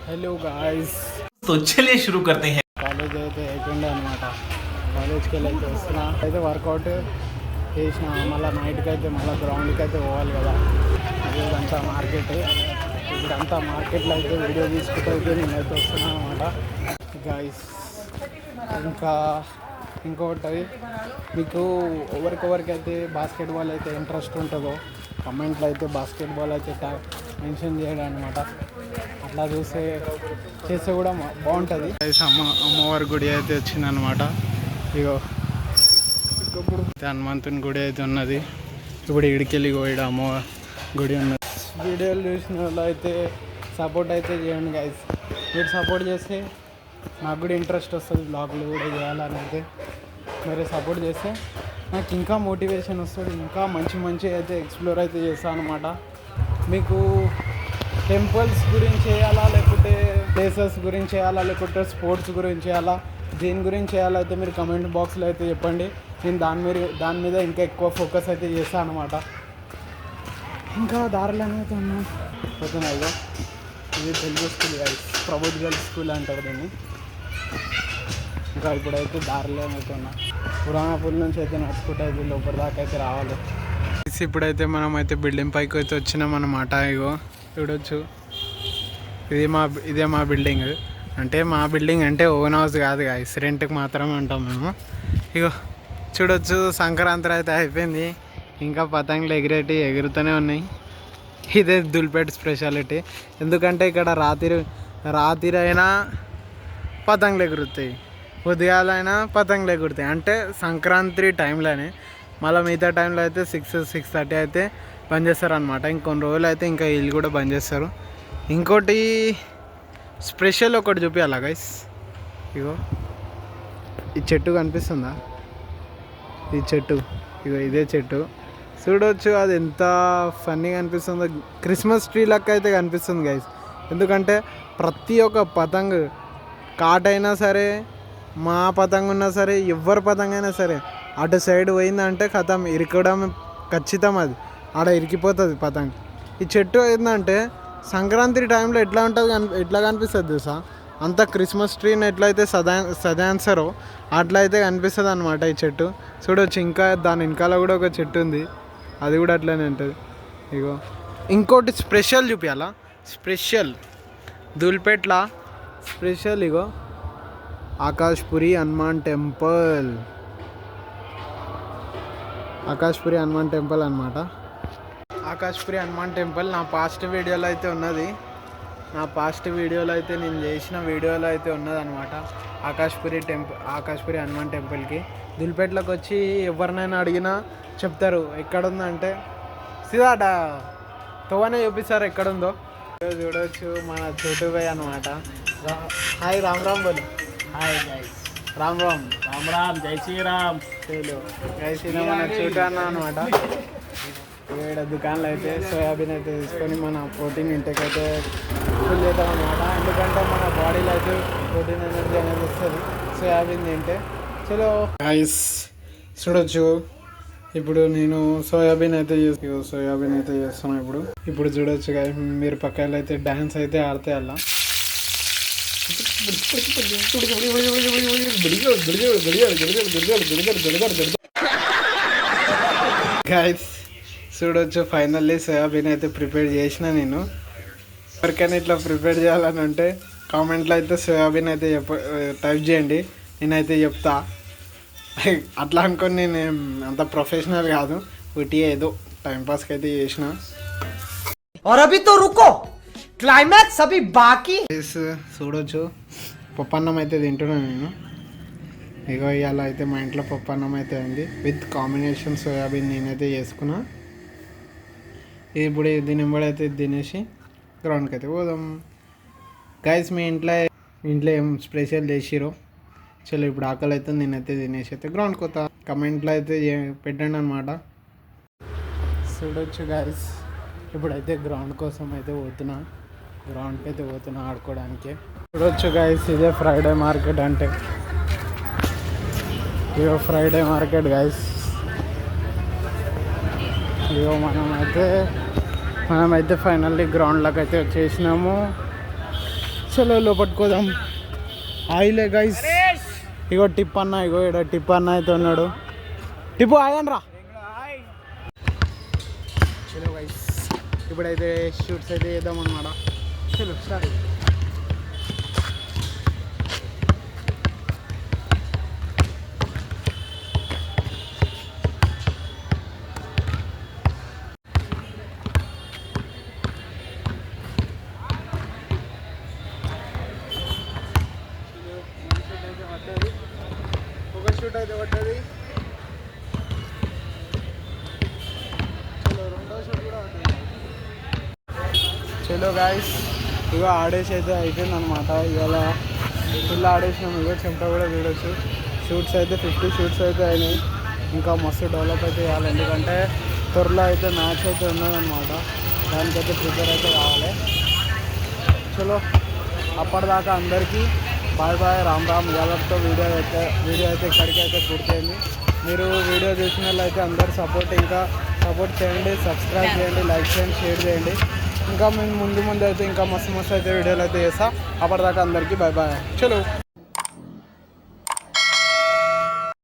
Hello guys. तो चलिए शुरू करते हैं। కాలేజ్ అయితే అయిపోయింది అనమాట. కాలేజ్కి వెళ్ళి అయితే వస్తున్నా. అయితే వర్కౌట్ చేసిన మళ్ళీ నైట్కి అయితే మళ్ళీ గ్రౌండ్కి అయితే పోవాలి కదా. ఇదంతా మార్కెట్. ఇప్పుడంతా మార్కెట్లో అయితే వీడియో తీసుకుంటూ అయితే నేనైతే వస్తున్నాను అనమాట గాయస్. ఇంకా ఇంకొకటి, మీకు ఎవరికెవరికైతే బాస్కెట్బాల్ అయితే ఇంట్రెస్ట్ ఉంటుందో కమెంట్లో అయితే బాస్కెట్బాల్ అయితే మెన్షన్ చేయడం అనమాట. అట్లా చేస్తే కూడా బాగుంటుంది. అమ్మవారి గుడి అయితే వచ్చిందనమాట. ఇగో ఇప్పుడు హనుమంతుని గుడి అయితే ఉన్నది. ఇప్పుడు ఇడికెళ్ళి పోయాడు అమ్మవారి గుడి ఉన్నది. వీడియోలు చూసిన వాళ్ళు అయితే సపోర్ట్ అయితే చేయండి గైస్. మీరు సపోర్ట్ చేస్తే నాకు కూడా ఇంట్రెస్ట్ వస్తుంది బ్లాగులు కూడా చేయాలని. అయితే మీరు సపోర్ట్ చేస్తే నాకు ఇంకా మోటివేషన్ వస్తుంది. ఇంకా మంచి అయితే ఎక్స్ప్లోర్ అయితే చేస్తాను అనమాట. మీకు టెంపుల్స్ గురించి చేయాలా, లేకపోతే ప్లేసెస్ గురించి చేయాలా, లేకపోతే స్పోర్ట్స్ గురించి చేయాలా, దేని గురించి చేయాలైతే మీరు కమెంట్ బాక్స్లో అయితే చెప్పండి. నేను దాని మీద ఇంకా ఎక్కువ ఫోకస్ అయితే చేస్తాను అనమాట. ఇంకా దారిలోనే అయితే ఉన్నాను పోతున్నాయి. ఇది తెలుగు స్కూల్ గైస్, ప్రభుత్వ గర్ల్స్ స్కూల్ అంటారు దీన్ని. ఇంకా ఇప్పుడైతే దారిలోనే అయితే ఉన్నా. పురాణపూల్ నుంచి అయితే నడుచుకుంటే అయితే లోపల దాకా అయితే రావాలి. ఇప్పుడైతే మనం అయితే బిల్డింగ్ పైకి అయితే వచ్చినాం అన్నమాట. ఇగో చూడొచ్చు, ఇదే మా బిల్డింగ్. అంటే మా బిల్డింగ్ అంటే ఓన్ హౌస్ కాదు గాయస్, రెంట్కి మాత్రమే ఉంటాం మేము. ఇగో చూడొచ్చు, సంక్రాంతి అయితే అయిపోయింది. ఇంకా పతంగులు ఎగురుతూనే ఉన్నాయి. ఇదే దుల్పేట స్పెషాలిటీ. ఎందుకంటే ఇక్కడ రాత్రి అయినా పతంగులు ఎగురుతాయి, ఉదయాలైనా పతంగులు ఎగురుతాయి. అంటే సంక్రాంతి టైంలోనే. మళ్ళీ మిగతా టైంలో అయితే 6-6:30 అయితే బంద్ చేస్తారు అనమాట. ఇంకొన్ని రోజులు అయితే ఇంకా వీళ్ళు కూడా బంద్ చేస్తారు. ఇంకోటి స్పెషల్ ఒకటి చూపించాలా గైస్. ఇగో ఈ చెట్టు కనిపిస్తుందా? ఈ చెట్టు, ఇగో ఇదే చెట్టు చూడవచ్చు. అది ఎంత ఫన్నీగా అనిపిస్తుందో. క్రిస్మస్ ట్రీ లెక్క అయితే కనిపిస్తుంది గైస్. ఎందుకంటే ప్రతి ఒక్క పతంగ్ కాటైనా సరే, మా పతంగ్ ఉన్నా సరే, ఎవరి పతంగ్ అయినా సరే, అటు సైడ్ పోయిందంటే కథం ఇరకడం ఖచ్చితం. అది ఆడ ఇరికిపోతుంది పతంగ్. ఈ చెట్టు ఏంటంటే సంక్రాంతి టైంలో ఎట్లా కనిపిస్తుంది తెలుసా? అంత క్రిస్మస్ ట్రీని ఎట్లయితే సదాన్సరో అట్లయితే కనిపిస్తుంది అనమాట ఈ చెట్టు. చూడవచ్చు. ఇంకా దాని వెనకాల కూడా ఒక చెట్టు ఉంది, అది కూడా అట్లనే ఉంటుంది. ఇగో ఇంకోటి స్పెషల్ చూపించాలా. స్పెషల్ ధూల్పేట్ల స్పెషల్ ఇగో ఆకాష్పురి హనుమాన్ టెంపుల్. ఆకాష్పురి హనుమాన్ టెంపుల్ అనమాట. ఆకాష్పురి హనుమాన్ టెంపుల్ నా పాస్ట్ వీడియోలో అయితే ఉన్నది. నేను చేసిన వీడియోలో అయితే ఉన్నదనమాట. ఆకాష్పురి హనుమాన్ టెంపుల్కి దిల్పేట్లోకి వచ్చి ఎవరినైనా అడిగినా చెప్తారు ఎక్కడుందంటే సిదాట తోవనే చూపిస్తారు ఎక్కడుందో. చూడవచ్చు మన చోటుబాయ్ అనమాట. హాయ్ రామ్ బోలు. हाय गाइस, రామ్ जय श्री राम. జై శ్రీరామ్. మన చోటు అన్న అనమాట. ఇక్కడ దుకాణంలో అయితే సోయాబీన్ అయితే తీసుకొని మన ప్రోటీన్ ఇంటేక్ అయితే ఫుల్ చేద్దాం అనమాట. ఎందుకంటే మన బాడీలో అయితే ప్రోటీన్ ఎనర్జీ అనేది వస్తుంది సోయాబీన్ తింటే. చలో గైస్ చూడొచ్చు. ఇప్పుడు నేను సోయాబీన్ అయితే చేస్తున్నాను. ఇప్పుడు చూడొచ్చు గైస్, మీరు పక్కన అయితే డ్యాన్స్ అయితే ఆడితే అలా గైస్ చూడొచ్చు. ఫైనల్లీ సోయాబీన్ అయితే ప్రిపేర్ చేసిన. నేను ఎవరికైనా ఇట్లా ప్రిపేర్ చేయాలని అంటే కామెంట్లో అయితే సోయాబీన్ అయితే టైప్ చేయండి, నేనైతే చెప్తా. అట్లా అనుకొని నేను అంత ప్రొఫెషనల్ కాదు, ఒకటి ఏదో టైంపాస్కి అయితే చేసిన. క్లైమాక్స్ అవి బాకీ. చూడొచ్చు, పప్పన్నం అయితే తింటున్నాను నేను. ఇగో ఇవాళ అయితే మా ఇంట్లో పప్పన్నం అయితే ఉంది విత్ కాంబినేషన్ సోయాబీన్ నేనైతే చేసుకున్నా. ఇప్పుడు దీని అయితే తినేసి గ్రౌండ్కి అయితే పోదాం. గైస్ మీ ఇంట్లో ఏం స్పెషల్ చేసిరో చలో. ఇప్పుడు ఆకలి అయితే నేనైతే తినేసి అయితే గ్రౌండ్కి పోతా. కమెంట్లో అయితే పెట్టండి అనమాట. చూడొచ్చు గైస్, ఇప్పుడైతే గ్రౌండ్ కోసం అయితే గ్రౌండ్కి అయితే పోతున్నా ఆడుకోవడానికి. చూడొచ్చు గైస్, ఇదే ఫ్రైడే మార్కెట్ అంటే. ఇగో ఫ్రైడే మార్కెట్ గైస్. ఇగో మనమైతే ఫైనల్లీ గ్రౌండ్లోకి అయితే వచ్చేసినాము. చలో లోపట్టుకోదాం. ఆయిలే గైస్. ఇగో టిప్ అన్న, ఇగో ఇక్కడ టిప్ అన్న అయితే ఉన్నాడు. టిప్పు ఆగండి రా. చలో గైస్, ఇప్పుడైతే షూట్స్ అయితే చేద్దాం అన్నమాట. చలో స్టార్ట్. ఒక షూట్ అయితే పడ్డది. చలో రెండో షూట్ కూడా పడ్డది. చలో గాయస్, ఇగో ఆడేసి అయితే అయిపోయింది అనమాట. ఇవాళ ఫుల్ ఆడేసినాం. ఇగో చెమట కూడా చూడొచ్చు. షూట్స్ అయితే 50 షూట్స్ అయితే అయినాయి. ఇంకా మస్తు డెవలప్ అయితే చేయాలి, ఎందుకంటే త్వరలో అయితే మ్యాచ్ అయితే ఉన్నదన్నమాట. దానికైతే ప్రిపేర్ అయితే కావాలి. చలో అప్పటిదాకా అందరికీ బాయ్ బాయ్, రామ్ రామ్. ఎవరితో వీడియో అయితే ఇక్కడికి అయితే పూర్తయింది. మీరు వీడియో చూసిన వాళ్ళైతే అందరూ సపోర్ట్ చేయండి, సబ్స్క్రైబ్ చేయండి, లైక్ చేయండి, షేర్ చేయండి. ఇంకా మేము ముందు అయితే ఇంకా మస్తు అయితే వీడియోలు అయితే చేస్తా. అప్పటిదాకా అందరికీ బాయ్ బాయ్. చలో.